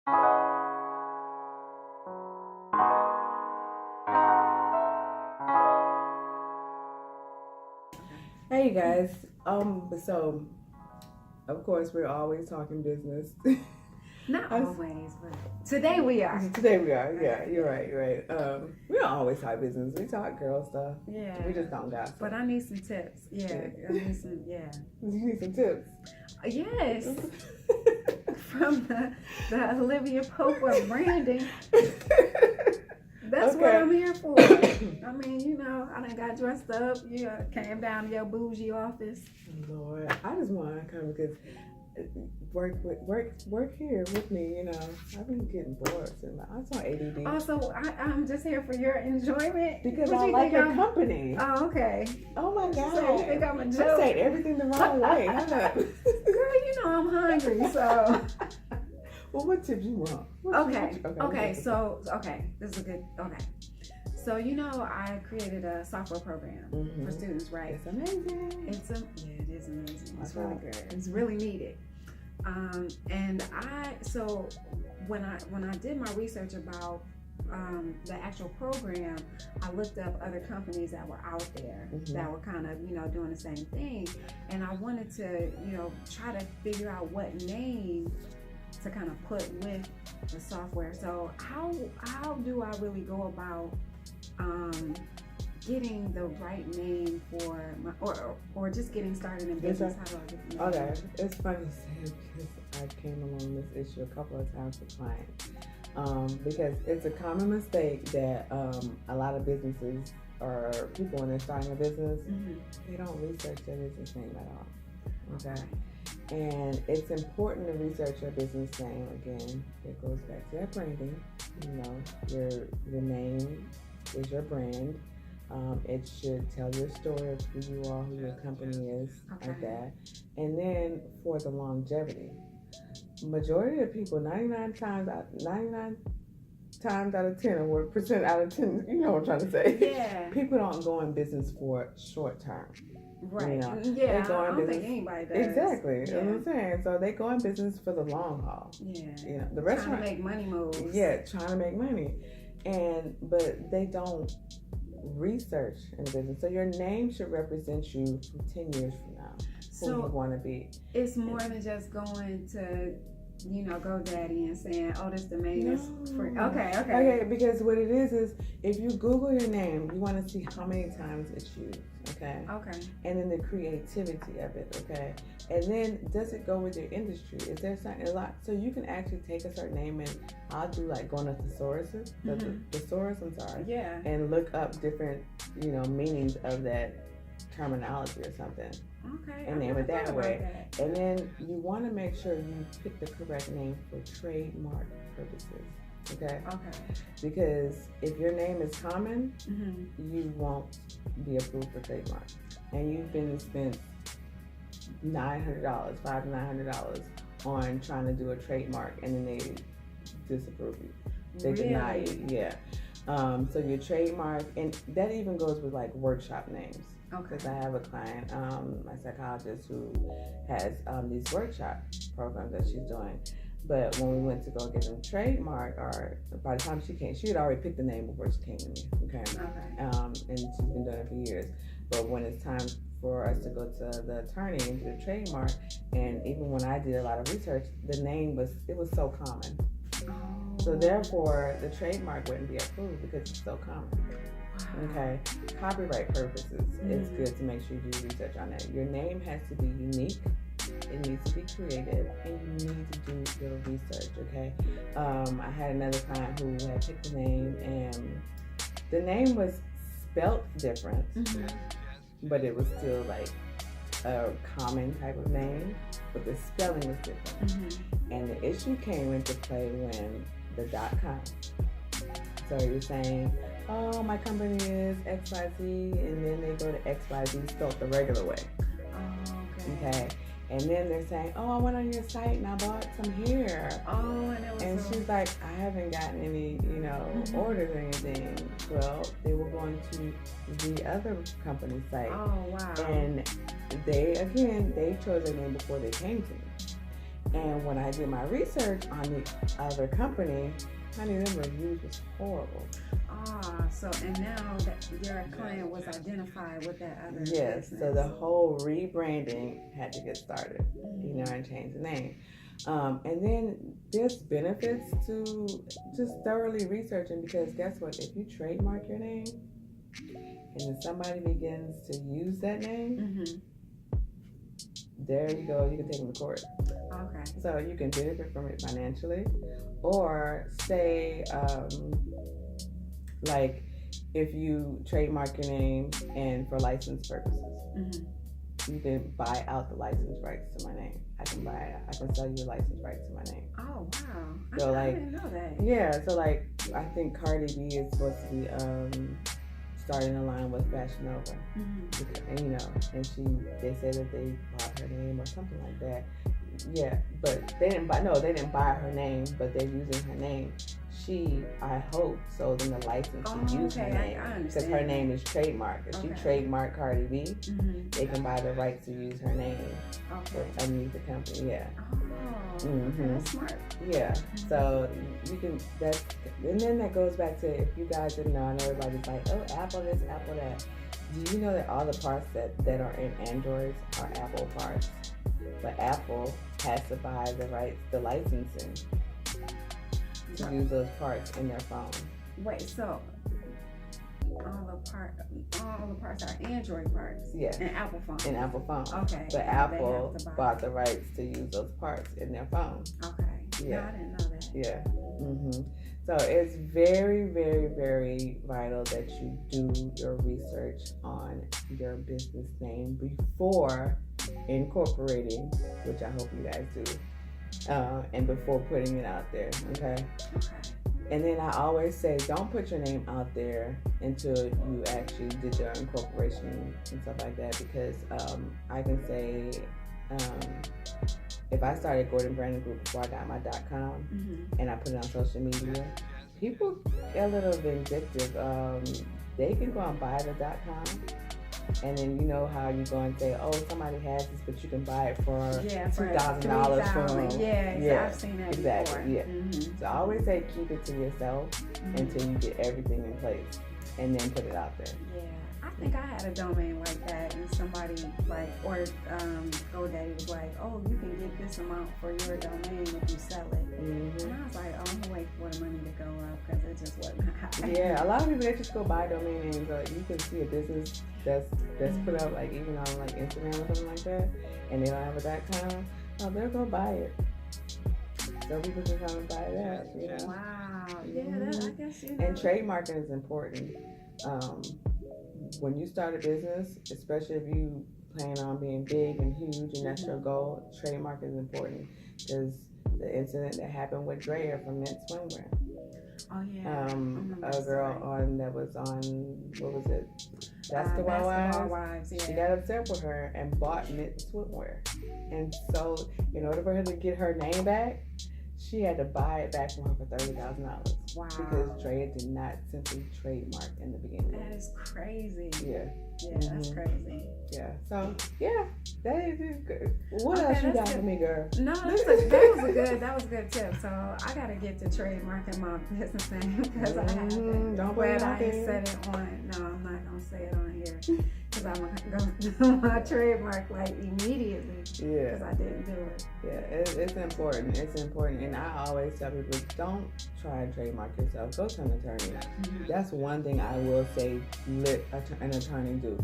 Hey guys, so of course we're always talking business. Not always, but today we are. Today we are, yeah, you're right. We don't always talk business. We talk girl stuff. Yeah. We just don't gossip. But I need some tips. Yeah. I need some, yeah. You need some tips? Yes. From the Olivia Pope of branding. That's what I'm here for. I mean, you know, I done got dressed up. You came down to your bougie office. Lord, I just want to come because work here with me. You know, I've been getting bored. I'm so ADD. Also, I'm just here for your enjoyment because I like your company. Oh, okay. Oh my God! So you think I'm a joke? I say everything the wrong way. Girl, you know I'm hungry, so. Well, what tips you want? Okay. So this is a good. Okay, so you know I created a software program for students, right? It's amazing. It is amazing. It's really good. It's really needed. And when I did my research about the actual program, I looked up other companies that were out there that were kind of doing the same thing, and I wanted to try to figure out what name to kind of put with the software. So how do I really go about getting the right name for my or just getting started in business? How do I get the name? Okay, it's funny to say because I came along this issue a couple of times with clients because it's a common mistake that a lot of businesses or people when they're starting a business they don't research their business name at all. Okay. And it's important to research your business name. Again, it goes back to that branding. You know, your name is your brand. It should tell your story of who you are, who your company is, like that. And then for the longevity, majority of people, 99 times out of 10, or percent out of 10, you know what I'm trying to say. Yeah. People don't go in business for short term. Right. You know, yeah. I don't think anybody does. Exactly. Yeah. That's what I'm saying. So they go in business for the long haul. Yeah. You know, the restaurant trying to make money moves. Yeah, trying to make money, but they don't research in the business. So your name should represent you from 10 years from now. Who you want to be. It's more than just going to GoDaddy and saying, "Oh, this domain is free." Okay. Because what it is if you Google your name, you want to see how many times it's used. Okay. And then the creativity of it. Okay. And then does it go with your industry? Is there something a lot? So you can actually take a certain name and I'll do like going to thesaurus. Thesaurus. I'm sorry. Yeah. And look up different meanings of that terminology or something. Okay. And name it that way. And then you want to make sure you pick the correct name for trademark purposes. Okay? Because if your name is common, you won't be approved for trademark. And you've been spent $900, $500 to $900 on trying to do a trademark and then they disapprove you. They deny you. Yeah. So your trademark, and that even goes with like workshop names. Because I have a client, my psychologist, who has these workshop programs that she's doing. But when we went to go get them trademark, or by the time she had already picked the name before she came to me. Okay. And she's been doing it for years. But when it's time for us to go to the attorney and do the trademark, and even when I did a lot of research, the name was so common. So therefore, the trademark wouldn't be approved because it's so common. Okay, copyright purposes, it's good to make sure you do research on that. Your name has to be unique, it needs to be creative, and you need to do your research. Okay, I had another client who had picked a name, and the name was spelt different, but it was still like a common type of name, but the spelling was different. And the issue came into play when the .com. So you're saying, oh, my company is XYZ, and then they go to XYZ spelled the regular way. Okay. And then they're saying, oh, I went on your site and I bought some hair. Oh, and it was. And she's like, I haven't gotten any, orders or anything. Well, they were going to the other company's site. Oh, wow. And they chose their name before they came to me. And when I did my research on the other company, honey, them reviews was horrible. And now that your client was identified with that other Yes, business. so the whole rebranding had to get started, and change the name. And then there's benefits to just thoroughly researching, because guess what? If you trademark your name and then somebody begins to use that name, there you go, you can take them to court. Okay. So you can benefit from it financially, or say, like if you trademark your name and for license purposes, you can buy out the license rights to my name. I can sell you the license rights to my name. Oh wow! So I didn't know that. Yeah, so like I think Cardi B is supposed to be starting a line with Fashion Nova, and they said that they bought her name or something like that. Yeah, but they didn't buy her name, but they're using her name. She, I hope, sold them the license to use her name, because her name is trademarked. If she trademarked Cardi B, they can buy the rights to use her name underneath the company. Yeah. That's smart. Yeah. So you can. And then that goes back to, if you guys didn't know, I know everybody's like, oh, Apple this, Apple that. Do you know that all the parts that are in Androids are Apple parts? But Apple has to buy the licensing to use those parts in their phone. Wait, so all the parts are Android parts? Yeah. In Apple phone? In Apple phone. Okay. But Apple bought the rights to use those parts in their phone. Okay. Yeah. No, I didn't know that. Yeah. So it's very, very, very vital that you do your research on your business name before incorporating, which I hope you guys do, and before putting it out there, okay? And then I always say, don't put your name out there until you actually did your incorporation and stuff like that, because I can say, if I started Gordon Brandon Group before I got my .com and I put it on social media, people get a little vindictive. They can go and buy the .com, and then you know how you go and say, oh, somebody has this, but you can buy it for $2,000 from. Yeah, I've seen that before. Yeah. So I always say, keep it to yourself until you get everything in place, and then put it out there. Yeah. I think I had a domain like that, and somebody GoDaddy was like, oh, you can get this amount for your domain if you sell it. And I was like, oh, I'm gonna wait for the money to go up, because it just wasn't happening. Yeah, a lot of people, they just go buy domain names. You can see a business that's put up, like even on like Instagram or something like that, and they don't have a .com. Oh, they'll go buy it. So people can come and buy that. You know. Wow. Yeah, I guess you know. And trademarking is important. When you start a business, especially if you plan on being big and huge and that's your goal, trademark is important, because the incident that happened with Drea from Mint Swimwear. Oh yeah. A girl that was on, what was it? Basketball Wives. Yeah. She got upset with her and bought Mint Swimwear, and so in order for her to get her name back, she had to buy it back from her for $30,000. Wow. Because Drea did not simply trademark in the beginning. That is crazy. Yeah. Yeah, that's crazy. Yeah. So yeah, that is good. What else you got for me, girl? No, that was a good tip. So I gotta get to trademarking my business name, because I haven't. Don't put it out there. Said it on. No, I'm not gonna say it on here, because I'm gonna do my trademark like immediately. Yeah. Because I didn't do it. Yeah, it's important. It's important, and I always tell people, don't try and trademark yourself. Go to an attorney. That's one thing I will say. Let an attorney do,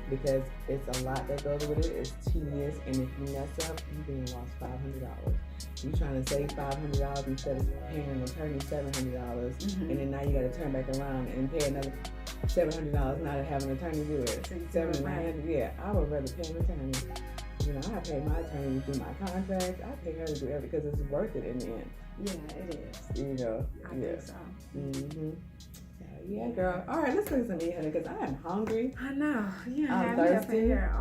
because it's a lot that goes with it. It's tedious, and if you mess up, you can lost $500. You're trying to save $500 instead of paying an attorney $700, and then now you got to turn back around and pay another $700 now to have an attorney do it. $700. Yeah, I would rather pay an attorney. You know, I pay my attorney to do my contract. I pay her to do everything, because it's worth it in the end. Yeah, it is. You know. I think so. Yeah, girl. All right, let's cook some meat, honey, because I am hungry. I know. You I'm have me up in thirsty. here.